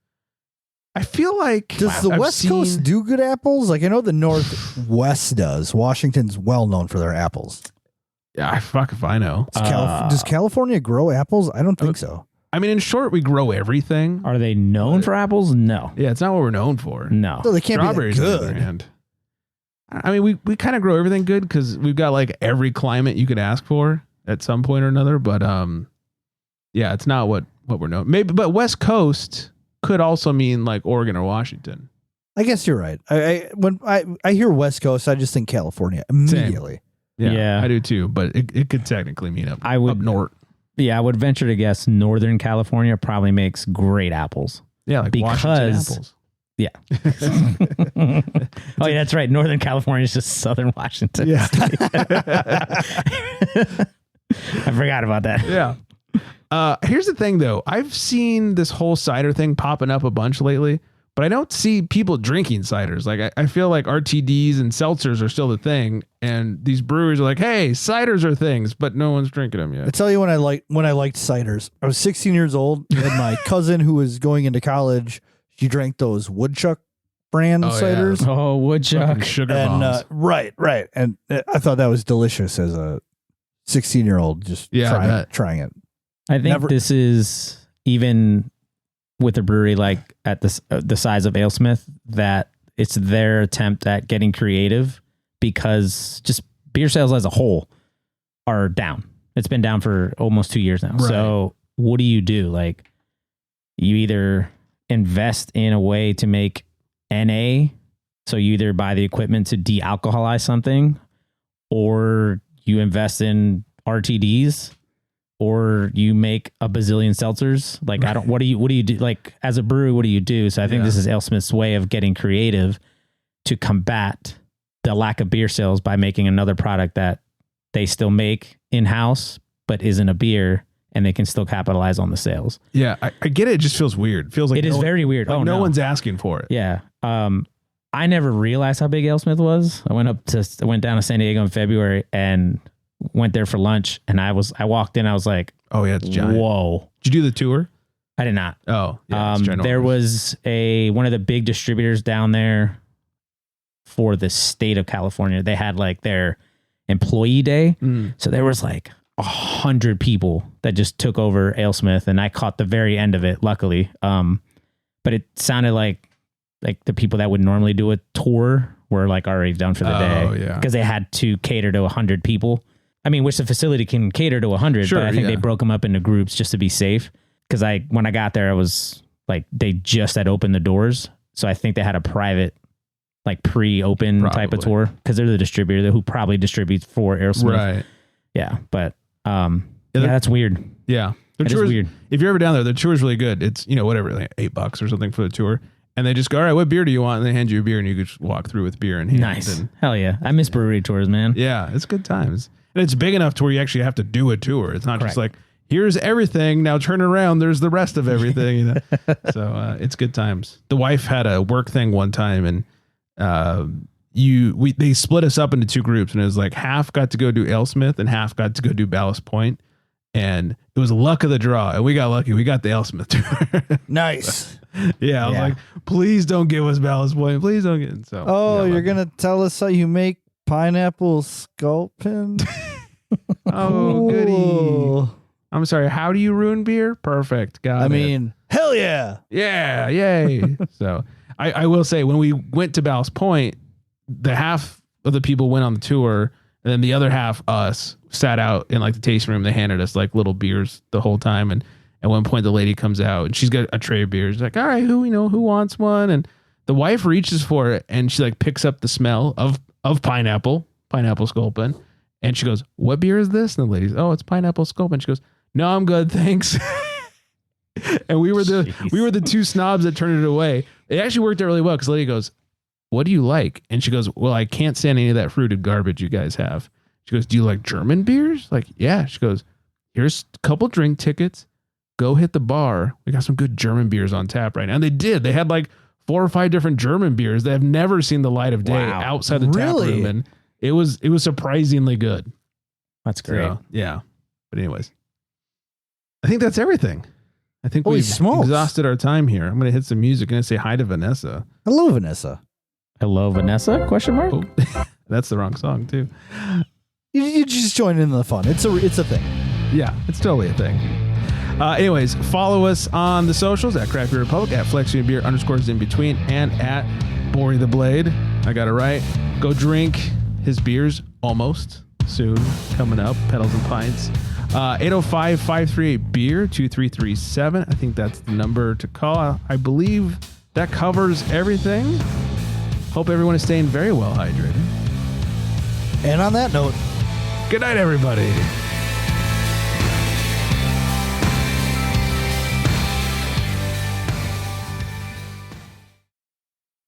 I feel like Does the West Coast do good apples? Like I know the Northwest does. Washington's well known for their apples. Yeah, fuck if I know. Does California grow apples? I don't think so. I mean, in short, we grow everything. Are they known for apples? No. Yeah, it's not what we're known for. No. So they can't be that Strawberries, on the other good. hand. I mean, we kind of grow everything good because we've got like every climate you could ask for at some point or another. But yeah, it's not what we're known. Maybe, but West Coast could also mean like Oregon or Washington. I guess you're right. When I hear West Coast, I just think California immediately. Yeah. I do too. But it could technically mean up north. Yeah, I would venture to guess Northern California probably makes great apples. Yeah, like Washington apples. Yeah. Oh, yeah, that's right. Northern California is just Southern Washington. Yeah. I forgot about that. Yeah. Here's the thing, though. I've seen this whole cider thing popping up a bunch lately, but I don't see people drinking ciders. Like I feel like RTDs and seltzers are still the thing, and these breweries are like, "Hey, ciders are things," but no one's drinking them yet. I tell you when I liked ciders. I was 16 years old, and my cousin who was going into college, she drank those woodchuck brand Oh, ciders. yeah. Oh, woodchuck. Fucking sugar And bombs. right. And I thought that was delicious as a 16-year-old just Yeah, I bet. trying it. I think this is even with a brewery like at the size of AleSmith, that it's their attempt at getting creative, because just beer sales as a whole are down. It's been down for almost 2 years now. Right. So what do? Like, you either invest in a way to make NA, so you either buy the equipment to de-alcoholize something, or you invest in RTDs, or you make a bazillion seltzers. Like, I don't, what do you do? Like, as a brewery, what do you do? So I think this is AleSmith's way of getting creative to combat the lack of beer sales by making another product that they still make in-house, but isn't a beer, and they can still capitalize on the sales. Yeah, I get it. It just feels weird. Feels like It is very weird. Like Oh, no no one's asking for it. Yeah. I never realized how big AleSmith was. I went down to San Diego in February and went there for lunch, and I walked in, I was like, Oh yeah, it's giant. whoa. Did you do the tour? I did not. Oh, yeah. It's ginormous. There was one of the big distributors down there for the state of California. They had like their employee day. So there was like 100 people that just took over AleSmith, and I caught the very end of it, luckily. But it sounded like the people that would normally do a tour were like already done for the day. Oh, yeah. Because they had to cater to 100 people. I mean, which the facility can cater to 100, Sure, but I think yeah. they broke them up into groups just to be safe. Because when I got there, I was like, they just had opened the doors. So I think they had a private, like pre-open type of Probably. tour, because they're the distributor who probably distributes for AleSmith. Right. Yeah. But that's weird. Yeah. The That is tour's weird. If you're ever down there, the tour's really good. It's, whatever, like $8 or something for the tour. And they just go, all right, what beer do you want? And they hand you a beer, and you can just walk through with beer in hand. Nice. And Hell yeah. I miss brewery tours, man. yeah, it's good times. And it's big enough to where you actually have to do a tour. It's not just Correct. like, here's everything, now turn around, there's the rest of everything. So it's good times. The wife had a work thing one time, and they split us up into two groups, and it was like half got to go do AleSmith and half got to go do Ballast Point. And it was luck of the draw, and we got lucky. We got the AleSmith tour. Nice. Yeah, I was like, please don't give us Ballast Point. Please don't get it. So Oh, we got you're lucky. going to tell us how you make pineapple sculpin? Oh, goody. Cool. I'm sorry. How do you ruin beer? Perfect. Got I it. mean, hell yeah. Yeah, yay. So I will say, when we went to Ballast Point, the half of the people went on the tour, and then the other half, us, sat out in like the tasting room. They handed us like little beers the whole time. And at one point, the lady comes out, and she's got a tray of beers. She's like, all right, who wants one? And the wife reaches for it, and she like picks up the smell of pineapple sculpin. And she goes, what beer is this? And the lady's, oh, it's pineapple sculpin. She goes, no, I'm good, thanks. And we were the two snobs that turned it away. It actually worked out really well, because the lady goes, what do you like? And she goes, well, I can't stand any of that fruited garbage you guys have. She goes, do you like German beers? Like, yeah. She goes, here's a couple drink tickets. Go hit the bar. We got some good German beers on tap right now. And they did. They had like 4 or 5 different German beers that have never seen the light of day outside the tap Really? room. And it was surprisingly good. That's great. So, yeah. But anyways, I think that's everything. I think Holy we've smokes. exhausted our time here. I'm going to hit some music and say hi to Vanessa. Hello, Vanessa. Hello, Vanessa? Question mark? Oh, that's the wrong song too. You just join in the fun. It's a thing. Yeah, it's totally a thing. Anyways, follow us on the socials at Craft Beer Republic, at FlexBeer _, in between, and at Bory the Blade. I got it right. Go drink his beers almost soon. Coming up, Pedals and Pints. 805-538-BEER 2337. I think that's the number to call. I believe that covers everything. Hope everyone is staying very well hydrated. And on that note, Good night, everybody.